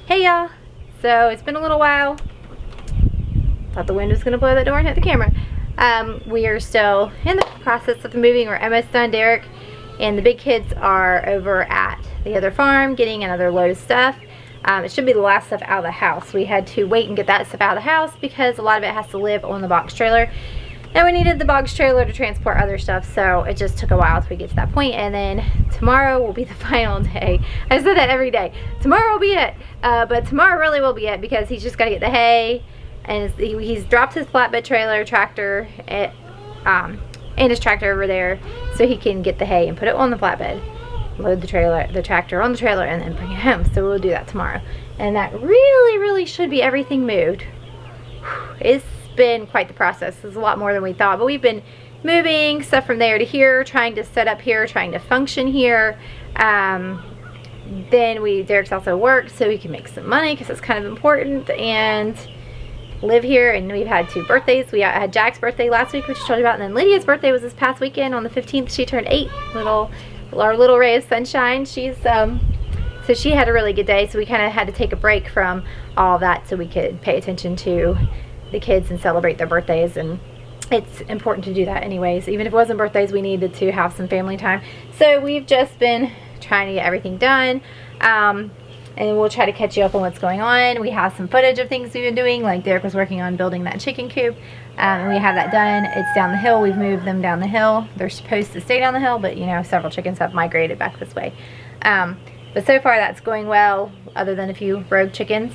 Hey y'all, so it's been a little while. Thought the wind was gonna blow that door and hit the camera. We are still in the process of moving. We're almost done. Derek and the big kids are over at the other farm getting another load of stuff. It should be the last stuff out of the house. We had to wait and get that stuff out of the house because a lot of it has to live on the box trailer. And we needed the box trailer to transport other stuff, so it just took a while till we get to that point. And then tomorrow will be the final day. I said that every day. Tomorrow will be it, but tomorrow really will be it because he's just got to get the hay, and he's dropped his flatbed trailer, tractor, and his tractor over there, so he can get the hay and put it on the flatbed, load the tractor on the trailer, and then bring it home. So we'll do that tomorrow, and that really should be everything moved. It's been quite the process. It's a lot more than we thought, but we've been moving stuff from there to here, trying to set up here, trying to function here. Then Derek's also worked so he can make some money because it's kind of important, and live here. And we've had 2 birthdays. We had Jack's birthday last week, which I told you about, and then Lydia's birthday was this past weekend on the 15th. She turned 8. Our little ray of sunshine. She's so she had a really good day, so we kind of had to take a break from all that so we could pay attention to the kids and celebrate their birthdays. And it's important to do that anyways. Even if it wasn't birthdays, we needed to have some family time. So we've just been trying to get everything done, and we'll try to catch you up on what's going on. We have some footage of things we've been doing, like Derek was working on building that chicken coop, and we have that done. It's down the hill. We've moved them down the hill. They're supposed to stay down the hill, but you know, several chickens have migrated back this way. But so far that's going well, other than a few rogue chickens.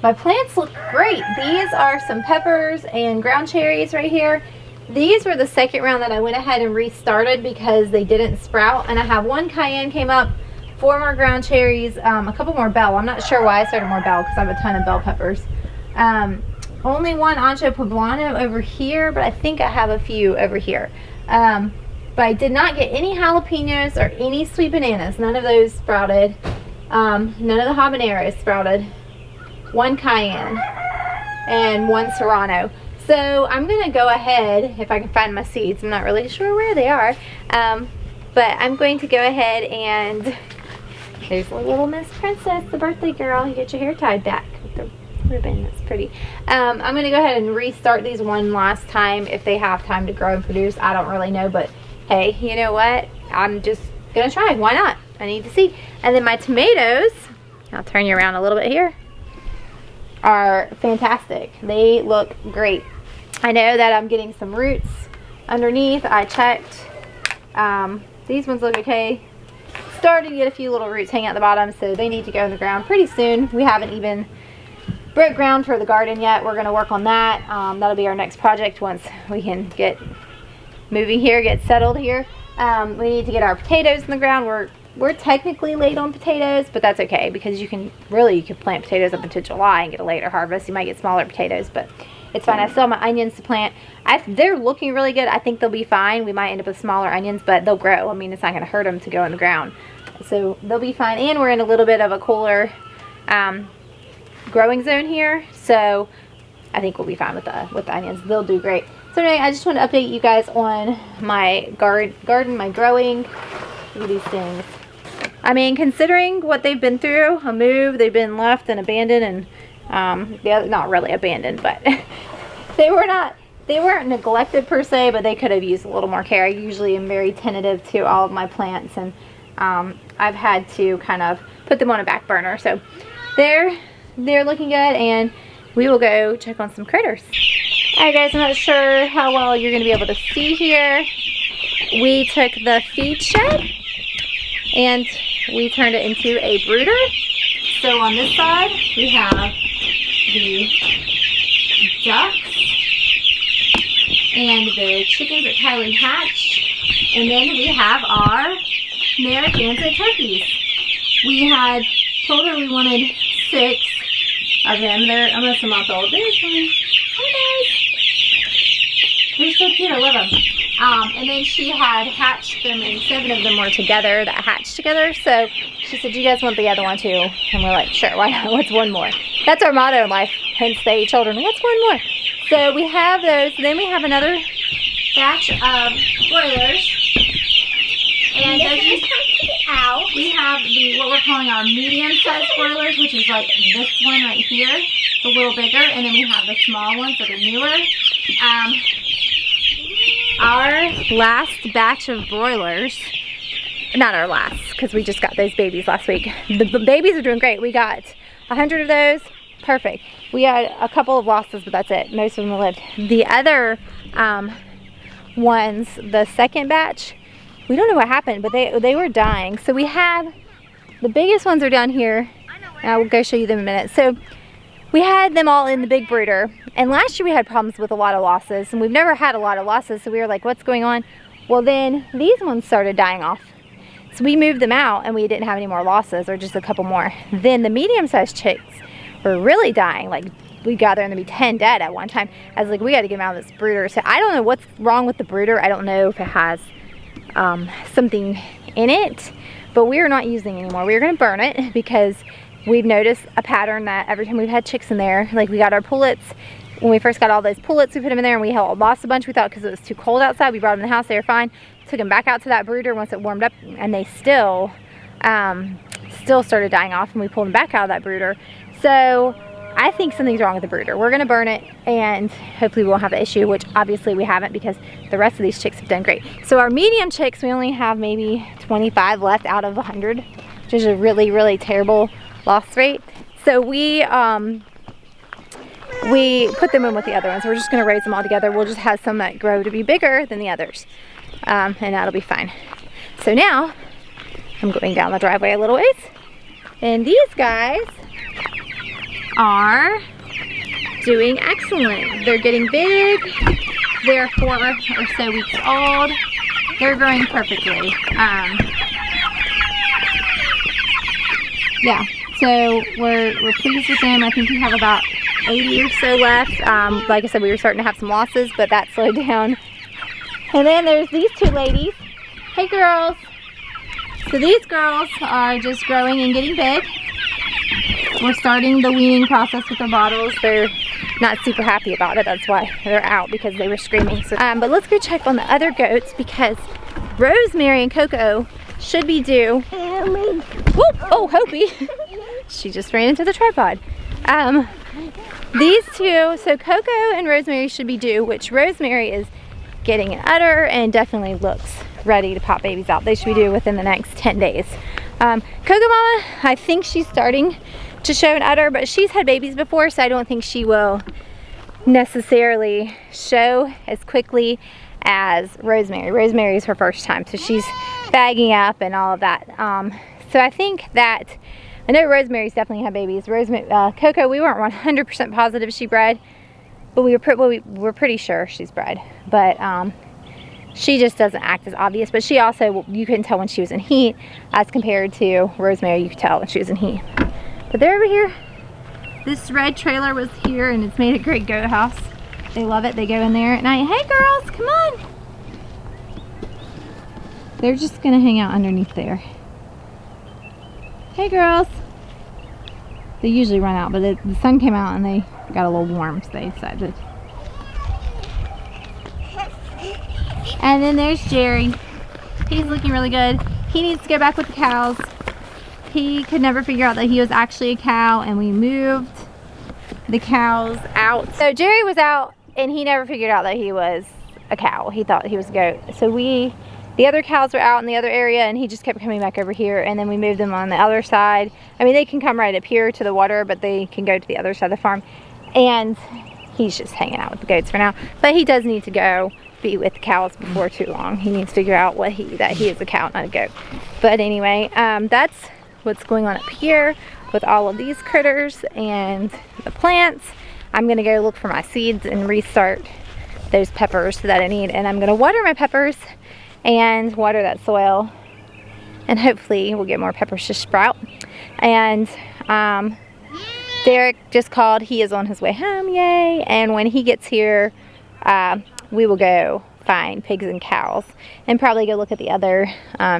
My plants look great. These are some peppers and ground cherries right here. These were the second round that I went ahead and restarted because they didn't sprout. And I have 1 cayenne came up, 4 more ground cherries, a couple more bell. I'm not sure why I started more bell because I have a ton of bell peppers. Only 1 ancho poblano over here, but I think I have a few over here. But I did not get any jalapenos or any sweet bananas. None of those sprouted. None of the habaneros sprouted. 1 cayenne and 1 serrano. So I'm gonna go ahead, if I can find my seeds. I'm not really sure where they are, but I'm going to go ahead and there's a little Miss Princess, the birthday girl. You get your hair tied back with the ribbon. That's pretty. I'm gonna go ahead and restart these one last time if they have time to grow and produce. I don't really know, but hey, you know what? I'm just gonna try. Why not? I need to see. And then my tomatoes, I'll turn you around a little bit here, are fantastic. They look great. I know that I'm getting some roots underneath. I checked. These ones look okay. Starting to get a few little roots hanging out the bottom, so they need to go in the ground pretty soon. We haven't even broke ground for the garden yet. We're going to work on that. That'll be our next project once we can get moving here, get settled here. We need to get our potatoes in the ground. We're technically late on potatoes, but that's okay because you can plant potatoes up until July and get a later harvest. You might get smaller potatoes, but it's fine. I still have my onions to plant. They're looking really good. I think they'll be fine. We might end up with smaller onions, but they'll grow. I mean, it's not going to hurt them to go in the ground. So they'll be fine. And we're in a little bit of a cooler growing zone here, so I think we'll be fine with the onions. They'll do great. So anyway, I just want to update you guys on my garden, my growing. Look at these things. I mean, considering what they've been through, a move, they've been left and abandoned, and not really abandoned, but they weren't neglected per se, but they could have used a little more care. I usually am very tentative to all of my plants, and I've had to kind of put them on a back burner. So they're looking good, and we will go check on some critters. Alright guys, I'm not sure how well you're going to be able to see here. We took the feed shed and we turned it into a brooder. So on this side we have the ducks and the chickens that Kylie hatched, and then we have our Narragansett turkeys. We had told her we wanted 6 of them. They're almost a month old. There's one. Hi guys. They're so cute. I love them. And then she had hatched them, and 7 of them were together that hatched together. So she said, "You guys want the other one too?" And we're like, "Sure, why not? What's one more?" That's our motto in life. Hence the children. What's one more? So we have those. Then we have another batch of broilers. And as you out. We have what we're calling our medium-sized broilers, which is like this one right here. It's a little bigger, and then we have the small ones that are newer. Our last batch of broilers, not our last, because we just got those babies last week. The babies are doing great. We got 100 of those. Perfect. We had a couple of losses, but that's it. Most of them lived. The other ones, the second batch, we don't know what happened, but they were dying. So we have, the biggest ones are down here, and I will go show you them in a minute. So we had them all in the big brooder, and last year we had problems with a lot of losses, and we've never had a lot of losses, so we were like, what's going on? Well, then these ones started dying off. So we moved them out, and we didn't have any more losses, or just a couple more. Then the medium-sized chicks were really dying. Like, we got there and there'd be 10 dead at one time. I was like, we got to get them out of this brooder. So I don't know what's wrong with the brooder. I don't know if it has something in it, but we are not using it anymore. We are going to burn it because we've noticed a pattern that every time we've had chicks in there, like we got our pullets. When we first got all those pullets, we put them in there and we lost a bunch. We thought because it was too cold outside, we brought them in the house, they were fine. Took them back out to that brooder once it warmed up, and they still started dying off, and we pulled them back out of that brooder. So I think something's wrong with the brooder. We're gonna burn it, and hopefully we won't have an issue, which obviously we haven't because the rest of these chicks have done great. So our medium chicks, we only have maybe 25 left out of 100, which is a really, really terrible loss rate. So we put them in with the other ones. We're just gonna raise them all together. We'll just have some that grow to be bigger than the others, and that'll be fine. So now I'm going down the driveway a little ways, and these guys are doing excellent. They're getting big. They're 4 or so weeks old. They're growing perfectly. Yeah, so we're pleased with them. I think we have about 80 or so left. Like I said, we were starting to have some losses, but that slowed down. And then there's these two ladies. Hey girls. So these girls are just growing and getting big. We're starting the weaning process with our bottles. They're not super happy about it. That's why they're out, because they were screaming. So, but let's go check on the other goats, because Rosemary and Coco should be due. Whoop, oh, Hopi. She just ran into the tripod. These two, so Coco and Rosemary should be due, which Rosemary is getting an udder and definitely looks ready to pop babies out. They should be due within the next 10 days. Coco Mama, I think she's starting to show an udder, but she's had babies before, so I don't think she will necessarily show as quickly as Rosemary. Rosemary is her first time, so she's bagging up and all of that. So I think that, I know Rosemary's definitely had babies. Coco, we weren't 100% positive she bred, but we were pretty sure she's bred. But she just doesn't act as obvious. But she also, you couldn't tell when she was in heat, as compared to Rosemary, you could tell when she was in heat. But they're over here. This red trailer was here, and it's made a great goat house. They love it. They go in there at night. Hey girls, come on. They're just gonna hang out underneath there. Hey girls. They usually run out, but the sun came out and they got a little warm, so they decided. And then there's Jerry. He's looking really good. He needs to go back with the cows. He could never figure out that he was actually a cow, and we moved the cows out. So Jerry was out, and he never figured out that he was a cow. He thought he was a goat. So the other cows were out in the other area, and he just kept coming back over here, and then we moved them on the other side. I mean, they can come right up here to the water, but they can go to the other side of the farm. And he's just hanging out with the goats for now. But he does need to go be with the cows before too long. He needs to figure out that he is a cow, not a goat. But anyway, that's what's going on up here with all of these critters and the plants. I'm gonna go look for my seeds and restart those peppers that I need, and I'm gonna water my peppers and water that soil, and hopefully we'll get more peppers to sprout. And Derek just called. He is on his way home, yay. And when he gets here, we will go find pigs and cows and probably go look at the other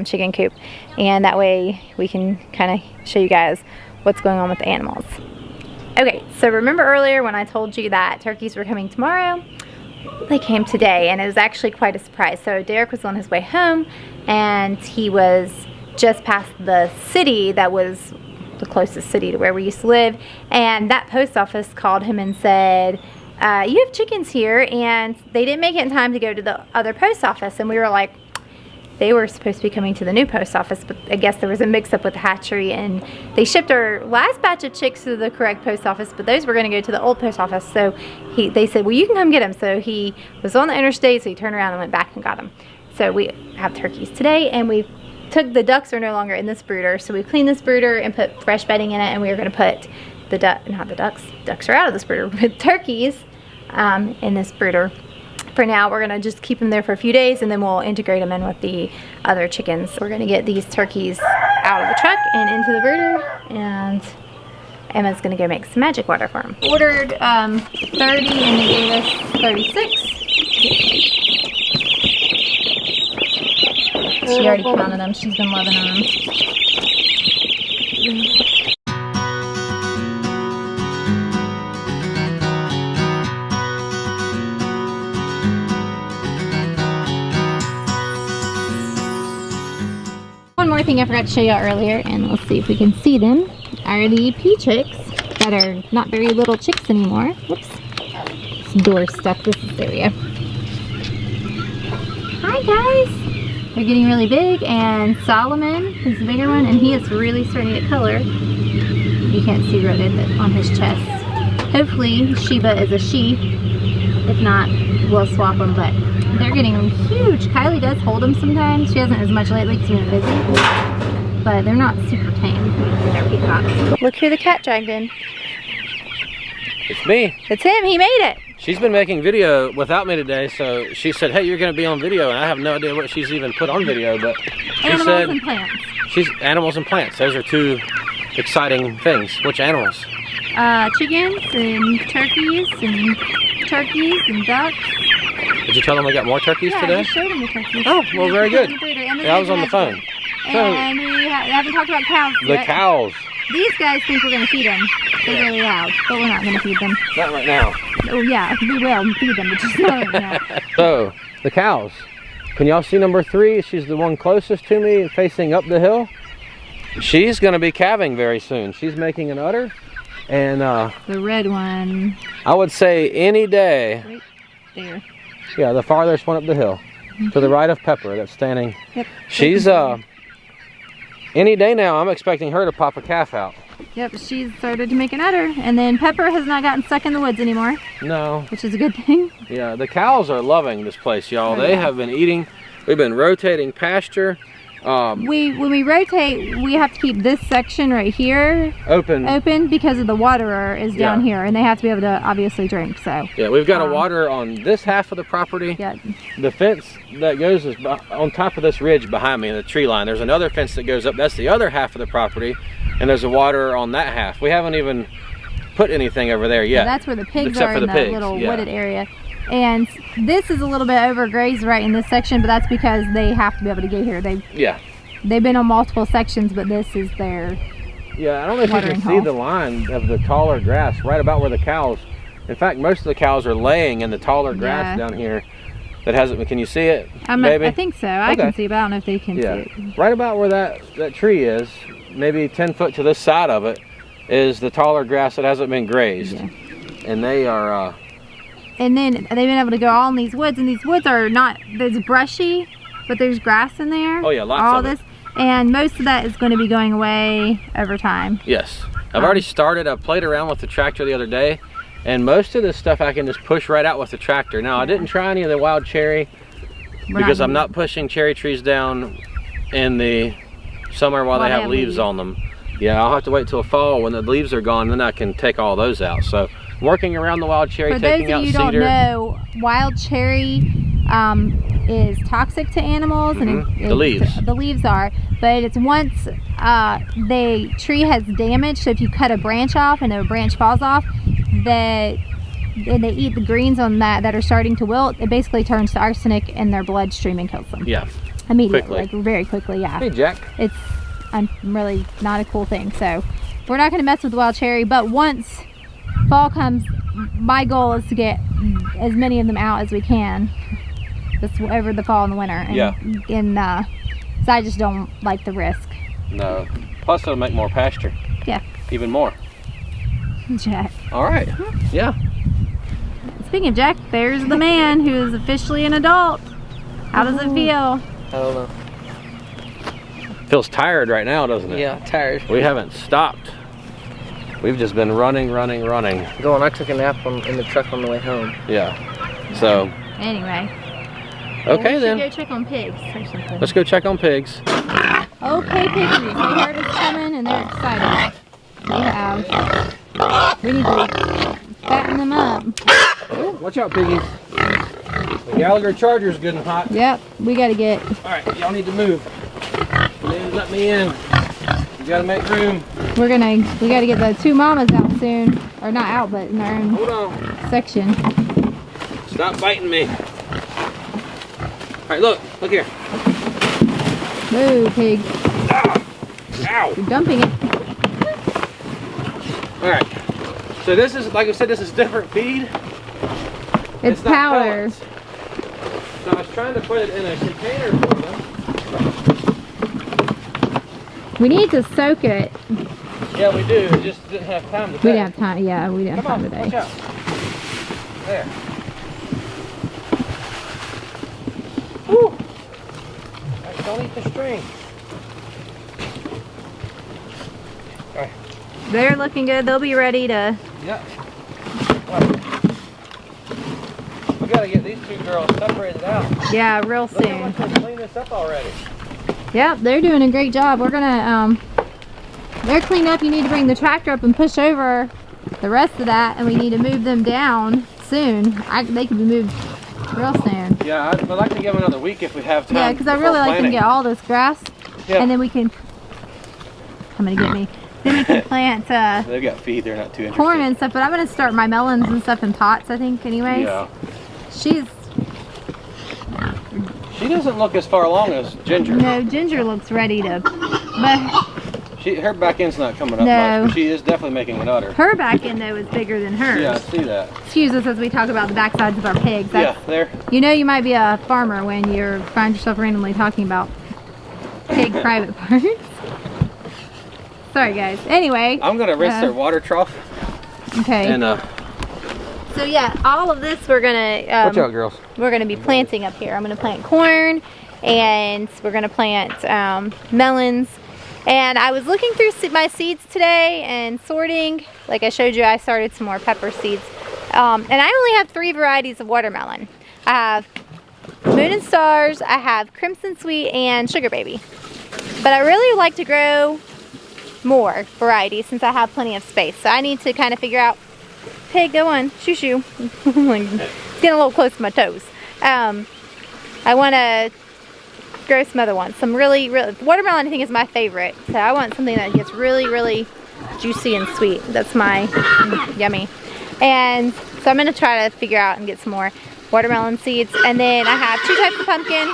chicken coop, and that way we can kind of show you guys what's going on with the animals. Okay, so remember earlier when I told you that turkeys were coming tomorrow? They came today, and it was actually quite a surprise. So Derek was on his way home, and he was just past the city that was the closest city to where we used to live, and that post office called him and said, you have chickens here, and they didn't make it in time to go to the other post office. And we were like, they were supposed to be coming to the new post office, but I guess there was a mix-up with the hatchery, and they shipped our last batch of chicks to the correct post office, but those were going to go to the old post office. So they said, well, you can come get them. So he was on the interstate, so he turned around and went back and got them. So we have turkeys today, and we took the ducks are no longer in this brooder, so we cleaned this brooder and put fresh bedding in it, and we were going to put the ducks are out of this brooder, with turkeys in this brooder. For now, we're gonna just keep them there for a few days, and then we'll integrate them in with the other chickens. We're gonna get these turkeys out of the truck and into the brooder, and Emma's gonna go make some magic water for them. Ordered 30 and they gave us 36. She already counted them. She's been loving them. One more thing I forgot to show y'all earlier, and let's see if we can see them, are the pea chicks that are not very little chicks anymore. Whoops. This door stuck. There we go. Hi guys! They're getting really big, and Solomon is the bigger one, and he is really starting to get color. You can't see rooted on his chest. Hopefully Sheba is a she. If not, we'll swap them, but they're getting huge. Kylie does hold them sometimes. She hasn't as much lately because she's been busy, but they're not super tame. They're peacocks. Look who the cat dragged in. It's me. It's him. He made it. She's been making video without me today, so she said, hey, you're going to be on video, and I have no idea what she's even put on video, but she animals said... and plants. She's animals and plants. Those are two exciting things. Which animals? Chickens and turkeys and ducks. Did you tell them we got more turkeys today? Yeah, I just showed them the turkeys. Oh, well, very good. Yeah, I was on the phone. And we haven't talked about cows yet. The cows. These guys think we're going to feed them. They're really loud, but we're not going to feed them. Not right now. Oh yeah, we will feed them, but just not right now. So, the cows. Can y'all see number 3? She's the one closest to me, facing up the hill. She's going to be calving very soon. She's making an udder. And the red one. I would say any day. Right there. Yeah, the farthest one up the hill. To the right of Pepper that's standing. Yep. She's any day now I'm expecting her to pop a calf out. Yep, she's started to make an udder, and then Pepper has not gotten stuck in the woods anymore. No. Which is a good thing. Yeah, the cows are loving this place, y'all. They have been eating. We've been rotating pasture. When we rotate, we have to keep this section right here open because of the waterer is down here, and they have to be able to obviously drink. So yeah, we've got a waterer on this half of the property. Yeah. The fence that goes is on top of this ridge behind me in the tree line. There's another fence that goes up. That's the other half of the property, and there's a waterer on that half. We haven't even put anything over there yet. Yeah, that's where the pigs are in that little wooded area. And this is a little bit overgrazed right in this section, but that's because they have to be able to get here. They've been on multiple sections, but this is their I don't know if you can see the line of the taller grass right about where the cows. In fact, most of the cows are laying in the taller grass down here. That hasn't. Can you see it? I think so. I can see, but I don't know if they can see it. Right about where that tree is, maybe 10 foot to this side of it, is the taller grass that hasn't been grazed, and they are. And then they've been able to go all in these woods, and these woods are not, there's brushy, but there's grass in there. Oh yeah, lots of it. And most of that is going to be going away over time. Yes. I've already started. I played around with the tractor the other day, and most of this stuff I can just push right out with the tractor. Now, I didn't try any of the wild cherry because I'm not pushing cherry trees down in the summer while they have leaves on them. Yeah, I'll have to wait till fall when the leaves are gone, then I can take all those out. So working around the wild cherry, taking out cedar. For those of you who don't know, wild cherry is toxic to animals, and the leaves are. But it's once the tree has damage, so if you cut a branch off and a branch falls off, and they eat the greens on that are starting to wilt, it basically turns to arsenic in their bloodstream and kills them. Yeah. Immediately, like very quickly. Yeah. Hey, Jack. It's really not a cool thing. So we're not going to mess with the wild cherry, but once fall comes, my goal is to get as many of them out as we can over the fall and the winter, and So I just don't like the risk. No. Plus it'll make more pasture. Yeah. Even more. Jack. All right. Yeah. Speaking of Jack, there's the man who is officially an adult. How does it feel? I don't know. Feels tired right now, doesn't it? Yeah, tired. We haven't stopped. We've just been running. I took a nap in the truck on the way home. Yeah. So. Anyway. Okay then. Go check on pigs or something. Let's go check on pigs. Okay, piggies. They heard us coming and they're excited. We need to fatten them up. Oh, watch out, piggies. The Gallagher Charger's good and hot. Yep, we gotta get. All right, y'all need to move. Let me in. You gotta make room. We gotta get the two mamas out soon, or not out, but in their own Hold on. section. Stop biting me. All right, look here. Whoa, pig! Ow! You're dumping it. All right. So this is, like I said, this is different feed. It's not powder. pellets. So I was trying to put it in a container for them. We need to soak it. Yeah, we do. We just didn't have time today. We didn't have time. Yeah, we didn't have time today. Watch out. There. Woo! All right, don't eat the string. All right. They're looking good. They'll be ready to. Yep. We gotta get these two girls separated out. Yeah, real Look how soon. much they cleaned this up already. Yep, they're doing a great job. We're gonna they're cleaned up. You need to bring the tractor up and push over the rest of that, and we need to move them down soon. They can be moved real soon. Yeah, I'd like to give them another week if we have time. Yeah, because I really like to get all this grass, and then we can. Come and get me. Then we can plant They've got feed. They're not too interested. corn and stuff. But I'm gonna start my melons and stuff in pots. I think, anyways. Yeah. She doesn't look as far along as Ginger. No, Ginger looks ready to. But Her back end's not coming up No. much, but she is definitely making an udder. her back end though is bigger than hers. Yeah, I see that. Excuse us as we talk about the backsides of our pigs. Yeah, there. You know you might be a farmer when you find yourself randomly talking about pig private parts. Sorry guys. Anyway. I'm gonna rinse their water trough. Okay. And so yeah, all of this we're gonna watch out, girls. we're gonna be planting up here. I'm gonna plant corn, and we're gonna plant melons. And I was looking through my seeds today and sorting. Like I showed you, I started some more pepper seeds. And I only have 3 varieties of watermelon. I have Moon and Stars, I have Crimson Sweet, and Sugar Baby. But I really would like to grow more varieties since I have plenty of space. So I need to kind of figure out, pig, go on, shoo shoo. It's getting a little close to my toes. I want to grow some other ones. Some really, watermelon I think is my favorite. So I want something that gets really juicy and sweet. That's my yummy. And so I'm going to try to figure out and get some more watermelon seeds. And then I have 2 types of pumpkin.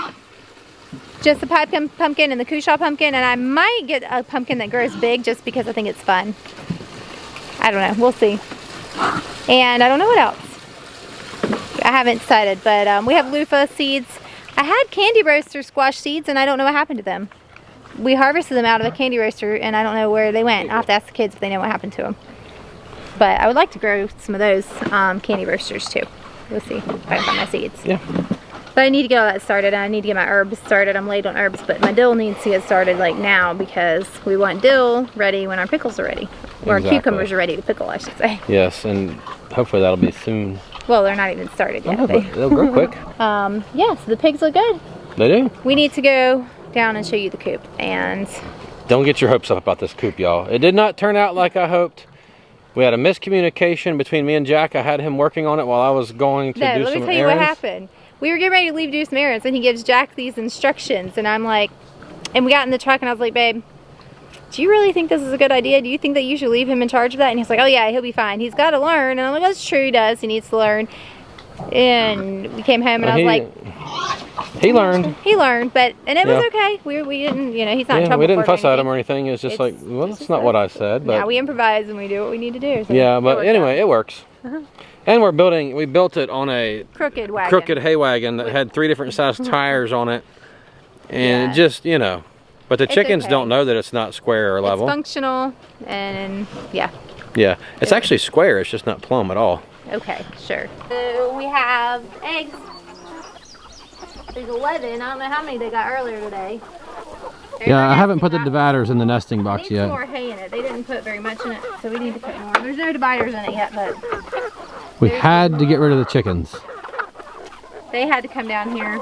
Just the pipe pumpkin and the Cushaw pumpkin. And I might get a pumpkin that grows big just because I think it's fun. I don't know. We'll see. And I don't know what else. I haven't decided. But we have loofah seeds. I had candy roaster squash seeds and I don't know what happened to them. We harvested them out of a candy roaster and I don't know where they went. I'll have to ask the kids if they know what happened to them. But I would like to grow some of those candy roasters too. We'll see if I can find my seeds. Yeah. But I need to get all that started. I need to get my herbs started. I'm late on herbs, but my dill needs to get started like now because we want dill ready when our pickles are ready. Or our cucumbers are ready to pickle, I should say. Yes, and hopefully that'll be soon. Well, they're not even started yet. They'll grow quick. Yeah, so the pigs look good. They do. We need to go down and show you the coop. And don't get your hopes up about this coop, y'all. It did not turn out like I hoped. We had a miscommunication between me and Jack. I had him working on it while I was going to do some errands. Let me tell you what happened. We were getting ready to leave to do some errands, and he gives Jack these instructions, and I'm like, and we got in the truck, and I was like, babe, do you really think this is a good idea? Do you think that you should leave him in charge of that? And he's like, oh yeah, he'll be fine. He's got to learn. And I'm like, that's true, he does. He needs to learn. And we came home, and I was like, he learned. He learned, and it was okay. We didn't, you know, he's not in trouble. We didn't fuss at him or anything. It was just like, well, that's not what I said. But yeah, we improvise and we do what we need to do. So yeah, but anyway, it works. And we built it on a crooked wagon. Crooked hay wagon that had 3 different sized tires on it. And just, you know, but the chickens okay. don't know that it's not square or level. It's functional, and yeah. Yeah, it's actually square, it's just not plumb at all. Okay, sure. So we have eggs. There's 11. I don't know how many they got earlier today. Yeah, I haven't put the dividers in the nesting box Needs yet. more hay in it. They didn't put very much in it, so we need to put more. There's no dividers in it yet, but We had to get rid of the chickens. they had to come down here.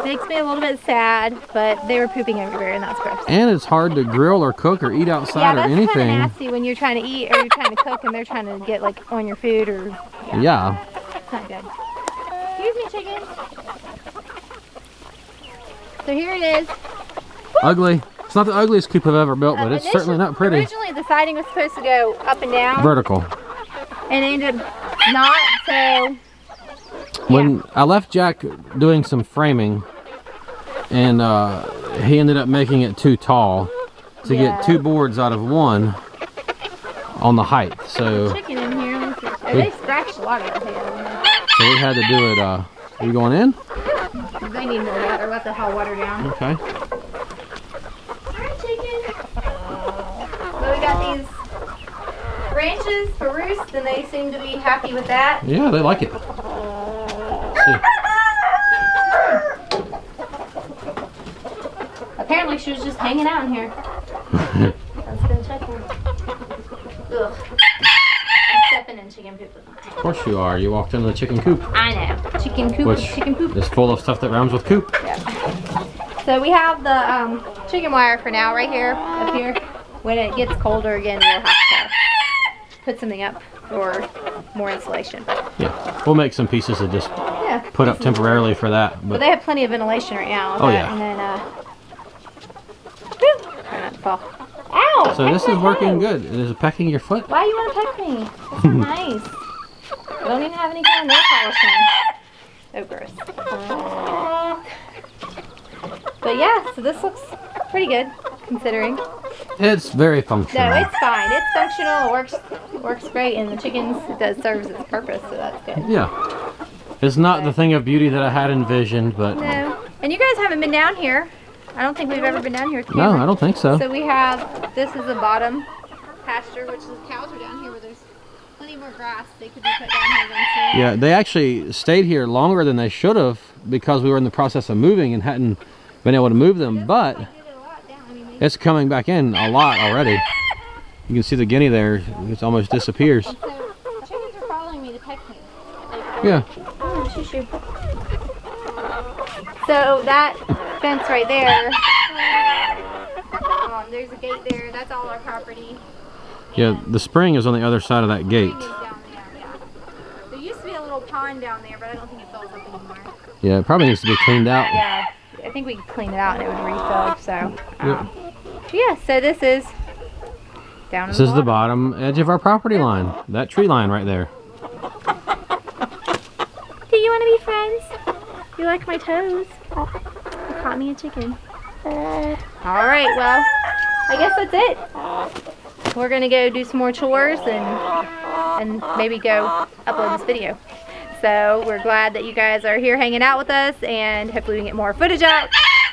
Makes me a little bit sad, but they were pooping everywhere, and that's gross. And it's hard to grill or cook or eat outside or That's anything. kind of nasty when you're trying to eat or you're trying to cook and they're trying to get like on your food or Yeah. It's not good. Excuse me, chicken. So here it is. Ugly. It's not the ugliest coop I've ever built, but it's certainly not pretty. Originally, the siding was supposed to go up and down. Vertical. And it ended not, so... When I left Jack doing some framing, and he ended up making it too tall to get 2 boards out of one on the height. So Chicken in here. Let me see. Oh, they scratched a lot of that hay. so we had to do it. Are you going in? They need more water. Let the hot water down. Okay. Alright, chicken. So we got these branches for roost, and they seem to be happy with that. Yeah, they like it. Let's see. Apparently she was just hanging out in here. Let's go check her. Ugh. I'm stepping in chicken poop. Of course you are. You walked into the chicken coop. I know. Chicken coop Which is chicken poop. is full of stuff that rhymes with coop. Yeah. So we have the chicken wire for now right here, up here. When it gets colder again, we'll have to put something up for more insulation. Yeah, we'll make some pieces to just put up temporarily for that. But But they have plenty of ventilation right now. Oh, yeah. And then, whew, try not to fall. Ow! so this is working good. Is it pecking your foot? Why you want to peck me? That's not nice. I don't even have any kind of nail polish on. Oh, gross. But yeah, so this looks pretty good, considering. It's very functional. No, it's fine. It's functional. It works great, and the chickens, it does serve its purpose, so that's good. Yeah. It's not the thing of beauty that I had envisioned, but... No. And you guys haven't been down here. I don't think we've ever been down here with the No, camera. I don't think so. So we have, this is the bottom pasture, which the cows are down here where there's plenty more grass. They could be put down here then soon. Yeah, they actually stayed here longer than they should have because we were in the process of moving and hadn't been able to move them, but it's coming back in a lot already. You can see the guinea there, it almost disappears. So chickens are following me to peck me. Yeah. Oh, shoo-shoo. So that fence right there, there's a gate there, that's all our property. Yeah, the spring is on the other side of that gate. Down there, yeah. There used to be a little pond down there, but I don't think it fills up anymore. Yeah, it probably needs to be cleaned out. Yeah, I think we could clean it out and it would refill, so. Yeah, so this is down This is the bottom edge of our property line. That tree line right there. Do you want to be friends? You like my toes? You caught me a chicken. Alright, well, I guess that's it. We're going to go do some more chores and maybe go upload this video. So we're glad that you guys are here hanging out with us, and hopefully we can get more footage out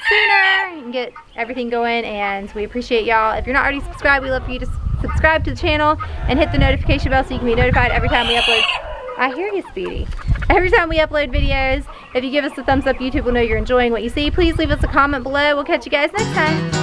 sooner and get everything going, and we appreciate y'all. If you're not already subscribed, we'd love for you to subscribe to the channel and hit the notification bell so you can be notified every time we upload. I hear you, Speedy. Every time we upload videos. If you give us a thumbs up, YouTube will know you're enjoying what you see. Please leave us a comment below. We'll catch you guys next time.